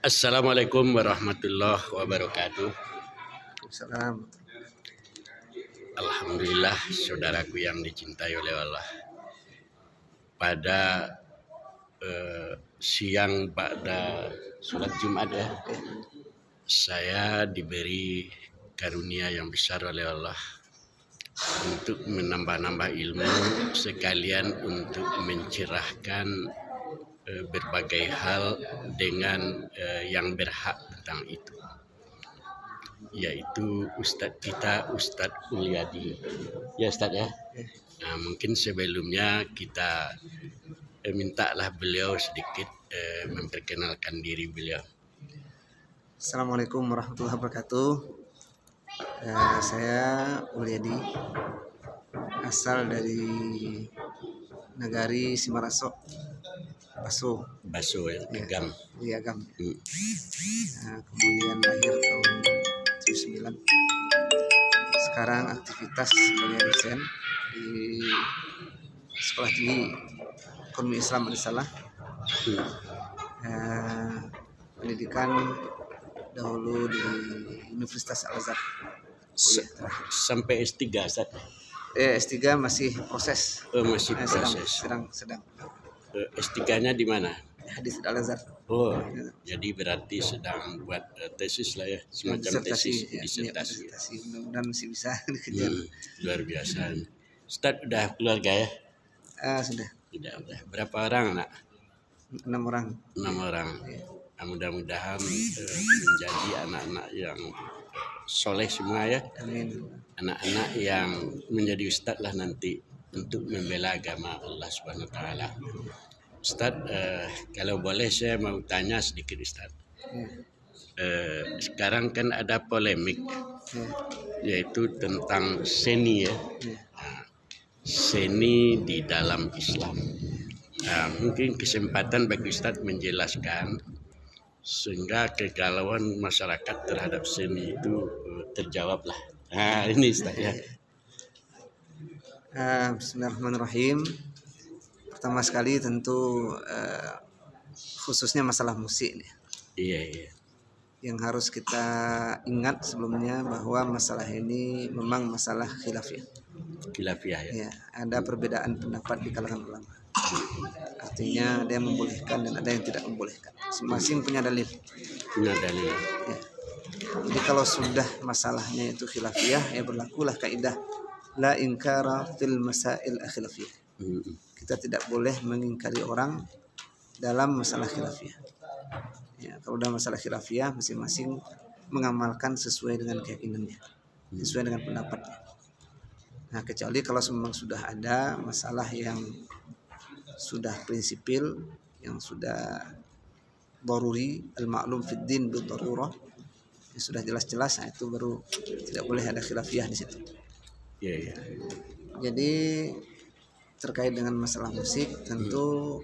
Assalamualaikum warahmatullahi wabarakatuh. Salam. Alhamdulillah, saudaraku yang dicintai oleh Allah. Pada siang pada sholat Jumat ya, saya diberi karunia yang besar oleh Allah untuk menambah-nambah ilmu sekalian untuk mencerahkan berbagai hal dengan yang berhak tentang itu, yaitu Ustadz kita, Ustadz Ulyadi. Ya Ustadz ya. Nah, mungkin sebelumnya kita mintalah beliau sedikit memperkenalkan diri beliau. Assalamualaikum warahmatullahi wabarakatuh. Saya Ulyadi, asal dari Nagari Simaraso, Baso ya, Agam. di Agam. Kemudian lahir tahun 79. Sekarang aktivitas sebagai dosen di Sekolah Tinggi Ekonomi Islam Al-Salah. Pendidikan dahulu di Universitas Al-Azhar. Sampai S3 Ustadz? S3 masih proses. Masih proses. Sedang. S3-nya di mana? Hadis Al-Azhar. Oh, jadi berarti sedang buat tesis lah ya, semacam tesis, disertasi. Mudah-mudahan masih bisa dikejar. Luar biasa. Ustadz udah keluarga ya? Sudah. Udah. Berapa orang anak? 6 orang. 6 orang. Ya. Mudah-mudahan menjadi anak-anak yang soleh semua ya. Amin. Anak-anak yang menjadi ustadz lah nanti untuk membela agama Allah Subhanahu Wa Taala. Ustadz, kalau boleh saya mau tanya sedikit Ustadz. Sekarang kan ada polemik, yaitu tentang seni ya. Seni di dalam Islam. Mungkin kesempatan bagi Ustadz menjelaskan sehingga kegalauan masyarakat terhadap seni itu terjawab lah. Ini Ustadz ya. Bismillahirrahmanirrahim. Pertama sekali tentu khususnya masalah musik nih. Iya. Yang harus kita ingat sebelumnya bahwa masalah ini memang masalah khilafiyah. Khilafiyah ya. Ya, ada perbedaan pendapat di kalangan ulama. Artinya ada yang membolehkan dan ada yang tidak membolehkan. Masing-masing punya dalil. Punya dalil. Ya. Jadi kalau sudah masalahnya itu khilafiyah, ya berlakulah kaidah la inkara fil masail khilafiyah. Kita tidak boleh mengingkari orang dalam masalah khilafiyah. Ya, kalau dalam masalah khilafiyah masing-masing mengamalkan sesuai dengan keyakinannya, sesuai dengan pendapatnya. Nah, kecuali kalau memang sudah ada masalah yang sudah prinsipil, yang sudah daruri, al-ma'lum fid din bil darurah, yang sudah jelas-jelas, nah itu baru tidak boleh ada khilafiyah di situ. Iya. Jadi terkait dengan masalah musik tentu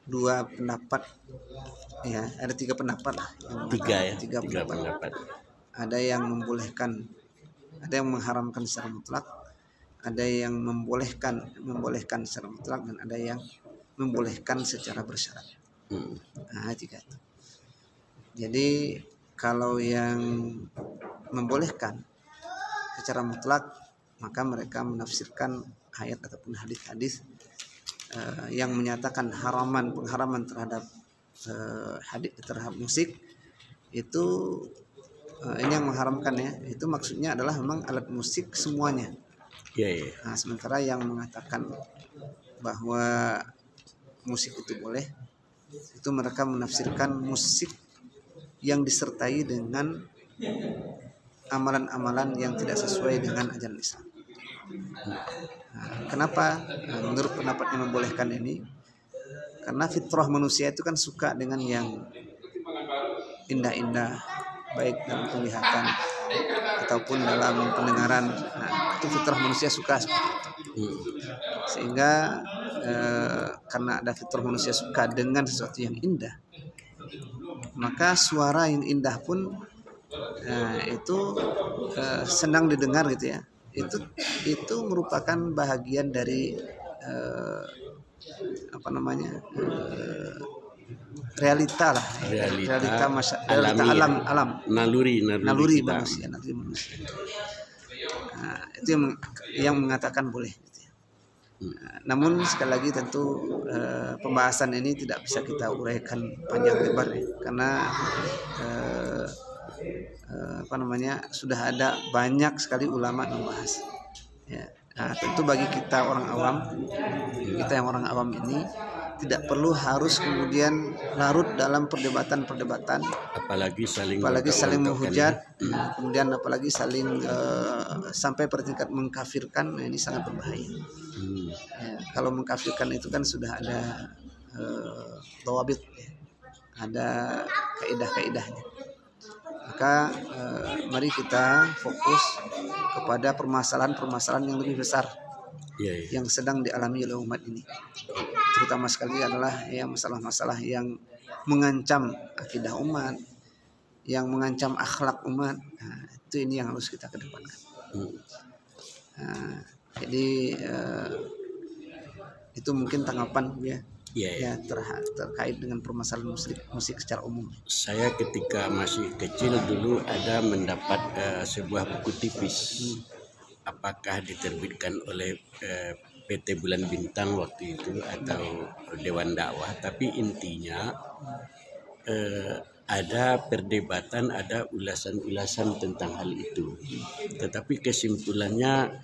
dua pendapat ya, ada 3 pendapat lah. Tiga pendapat. Ada yang membolehkan, ada yang mengharamkan secara mutlak, ada yang membolehkan secara mutlak, dan ada yang membolehkan secara bersyarat. Nah, 3 itu. Jadi kalau yang membolehkan secara mutlak, maka mereka menafsirkan ayat ataupun hadis-hadis yang menyatakan pengharaman terhadap terhadap musik itu. Ini yang mengharamkan ya, itu maksudnya adalah memang alat musik semuanya. Iya. Nah, sementara yang mengatakan bahwa musik itu boleh, itu mereka menafsirkan musik yang disertai dengan amalan-amalan yang tidak sesuai dengan ajaran Islam. Kenapa menurut pendapat yang membolehkan ini? Karena fitrah manusia itu kan suka dengan yang indah-indah, baik dalam penglihatan ataupun dalam pendengaran. Nah, itu fitrah manusia suka seperti itu. Sehingga karena ada fitrah manusia suka dengan sesuatu yang indah, maka suara yang indah pun itu senang didengar gitu ya. Itu merupakan bahagian dari realita lah, realita alam, naluri kita. manusia, naluri manusia. Nah, itu yang mengatakan boleh. Namun sekali lagi tentu pembahasan ini tidak bisa kita uraikan panjang lebar ya, karena sudah ada banyak sekali ulama membahas. Ya. Nah, tentu bagi kita orang awam, kita yang orang awam ini tidak perlu harus kemudian larut dalam perdebatan-perdebatan, apalagi saling menghujat, kemudian apalagi saling sampai pada tingkat mengkafirkan. Nah, ini sangat berbahaya. Ya, kalau mengkafirkan itu kan sudah ada dhawabit, ya, ada kaidah-kaidahnya. Maka mari kita fokus kepada permasalahan-permasalahan yang lebih besar yang sedang dialami oleh umat ini. Terutama sekali adalah masalah-masalah yang mengancam akidah umat, yang mengancam akhlak umat. Nah, itu ini yang harus kita kedepankan. Jadi itu mungkin tanggapan ya terkait dengan permasalahan musik secara umum. Saya ketika masih kecil dulu ada mendapat sebuah buku tipis. Apakah diterbitkan oleh PT Bulan Bintang waktu itu atau Dewan Dakwah, tapi intinya ada perdebatan, ada ulasan-ulasan tentang hal itu. Tetapi kesimpulannya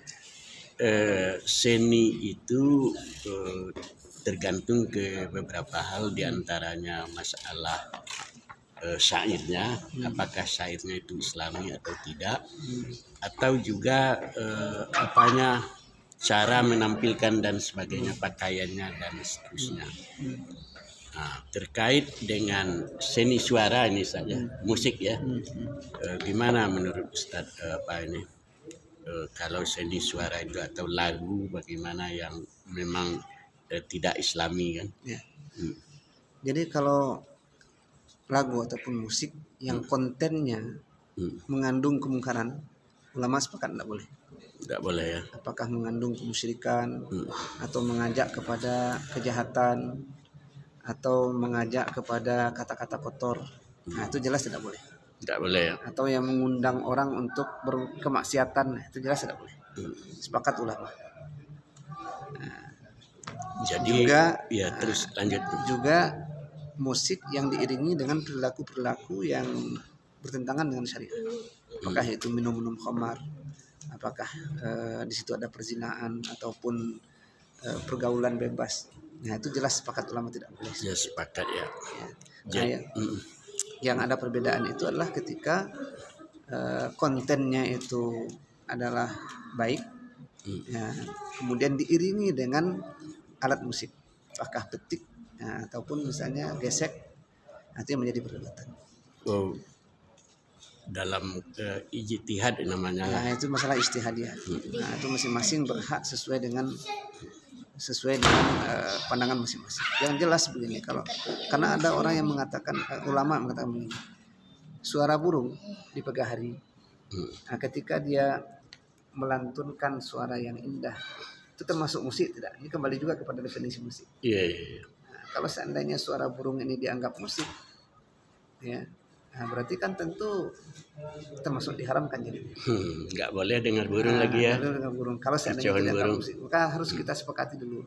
seni itu tergantung ke beberapa hal, diantaranya masalah syairnya, apakah syairnya itu Islami atau tidak, atau juga cara menampilkan dan sebagainya, pakaiannya dan seterusnya. Nah, terkait dengan seni suara ini saja, musik ya, gimana menurut Ustadz kalau seni suara itu atau lagu, bagaimana yang memang tidak Islami kan? Ya. Jadi kalau lagu ataupun musik yang kontennya mengandung kemungkaran, ulama sepakat tidak boleh. Tidak boleh ya. Apakah mengandung kemusyrikan atau mengajak kepada kejahatan atau mengajak kepada kata-kata kotor, nah itu jelas tidak boleh. Tidak boleh ya. Atau yang mengundang orang untuk berkemaksiatan, itu jelas tidak boleh. Sepakat ulama. Nah, jadi juga ya terus lanjut. Juga musik yang diiringi dengan perilaku-perilaku yang bertentangan dengan syariat. Apakah itu minum-minum khamar, apakah di situ ada perzinahan ataupun pergaulan bebas. Nah, itu jelas sepakat ulama tidak boleh. Ya, sepakat ya. Yang ada perbedaan itu adalah ketika kontennya itu adalah baik, ya, kemudian diiringi dengan alat musik, apakah petik ataupun misalnya gesek, itu yang menjadi perdebatan. Dalam ijtihad namanya. Nah, itu masalah ijtihadiyah. Nah, itu masing-masing berhak sesuai dengan pandangan masing-masing. Yang jelas begini, karena ada orang yang mengatakan, ulama mengatakan begini, suara burung di pagi hari, nah, ketika dia melantunkan suara yang indah, itu termasuk musik tidak? Ini kembali juga kepada definisi musik. Iya. Nah, kalau seandainya suara burung ini dianggap musik, ya, nah berarti kan tentu termasuk diharamkan jadi. Nggak boleh dengar burung lagi ya. Dengar burung. Kalau seandainya dianggap musik, maka harus kita sepakati dulu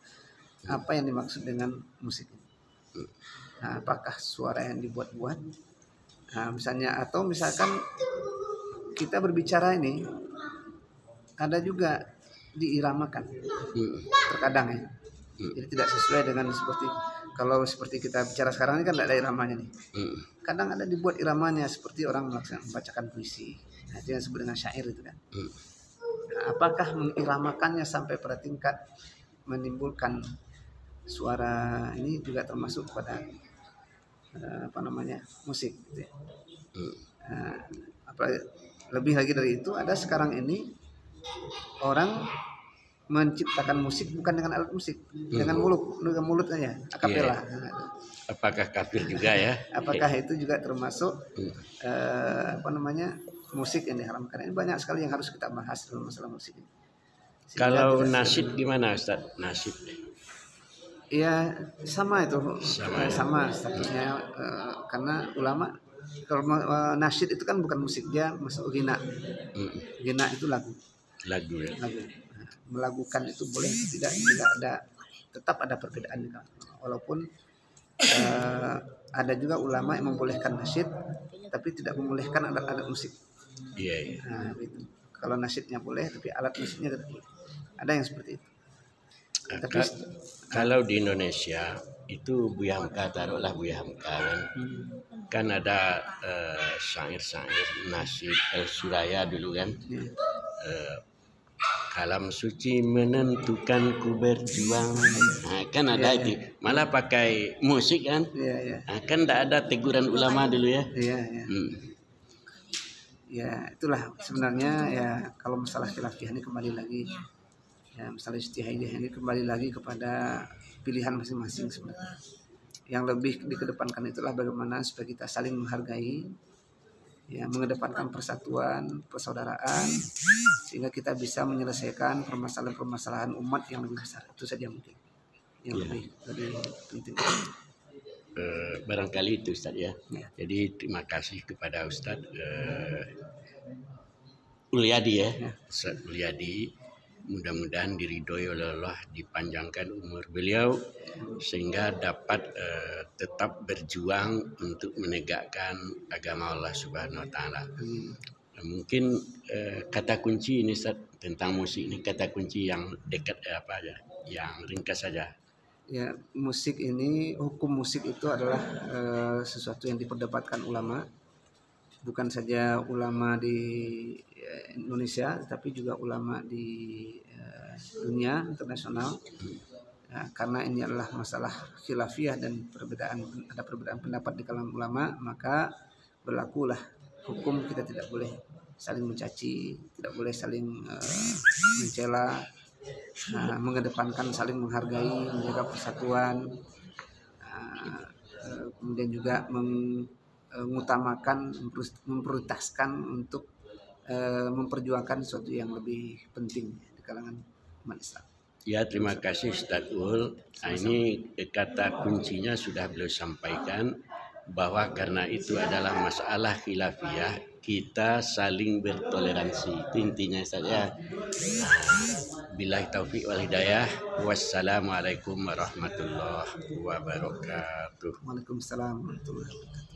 apa yang dimaksud dengan musik ini. Nah, apakah suara yang dibuat-buat? Nah, misalkan kita berbicara ini ada juga diiramakan, terkadang ya. Jadi tidak sesuai dengan seperti kita bicara sekarang ini kan tidak ada iramanya nih. Kadang ada dibuat iramanya seperti orang membacakan puisi. Nah, itu yang disebut dengan syair itu kan. Nah, apakah mengiramakannya sampai pada tingkat menimbulkan suara ini juga termasuk pada musik gitu ya. Lebih lagi dari itu, ada sekarang ini orang menciptakan musik bukan dengan alat musik, dengan mulut aja, akapela. Apakah kafir juga ya? Apakah itu juga termasuk musik yang diharamkan? Ini banyak sekali yang harus kita bahas dalam masalah musik ini. Kalau nasyid gimana Ustaz? Nasyid Ya sama itu, Sama ya? statusnya, karena ulama kalau nasyid itu kan bukan musik, dia masuk ghina. Ghina itu lagu. Lagu ya. Nah, melagukan itu boleh tidak ada, tetap ada perbedaan, walaupun ada juga ulama yang membolehkan nasyid tapi tidak membolehkan alat-alat musik. Iya. Nah, itu. Kalau nasyidnya boleh tapi alat musiknya tidak boleh. Ada yang seperti itu. Tapi kalau di Indonesia itu Buya Hamka, taruhlah Buya Hamka kan ada syair-syair nasyid El Suraya dulu kan. Kalam suci menentukan ku berjuang. Nah, kan ada itu. Malah pakai musik kan. Nah, kan tidak ada teguran ulama dulu ya. Ya itulah sebenarnya ya, kalau masalah khilafiyah ini kembali lagi ya, masalah ijtihadiyah ini kembali lagi kepada pilihan masing-masing sebenarnya. Yang lebih dikedepankan itulah bagaimana supaya kita saling menghargai, ya, mengedepankan persatuan, persaudaraan, sehingga kita bisa menyelesaikan permasalahan-permasalahan umat yang lebih besar. Itu saja mungkin yang lebih penting. Barangkali itu Ustaz ya. Jadi terima kasih kepada Ustaz Ulyadi ya. Ustaz Ulyadi, mudah-mudahan diridhoi oleh Allah, dipanjangkan umur beliau sehingga dapat tetap berjuang untuk menegakkan agama Allah Subhanahu wa taala. Mungkin kata kunci ini Ustaz, tentang musik ini, kata kunci yang dekat apa aja, yang ringkas saja. Ya, musik ini, hukum musik itu adalah sesuatu yang diperdebatkan ulama, bukan saja ulama di Indonesia, tapi juga ulama di dunia internasional. Ya, karena ini adalah masalah khilafiyah dan ada perbedaan pendapat di kalangan ulama, maka berlakulah hukum, kita tidak boleh saling mencaci, tidak boleh saling mencela. Mengedepankan saling menghargai, menjaga persatuan, kemudian juga mengutamakan, memprioritaskan untuk memperjuangkan sesuatu yang lebih penting di kalangan umat Islam. Ya, terima kasih Ustaz Ul. Nah, ini kata kuncinya sudah beliau sampaikan, bahwa karena itu adalah masalah khilafiyah, kita saling bertoleransi. Itu intinya saja. Billahi taufiq wal hidayah. Wassalamualaikum warahmatullahi wabarakatuh. Waalaikumsalam warahmatullahi wabarakatuh.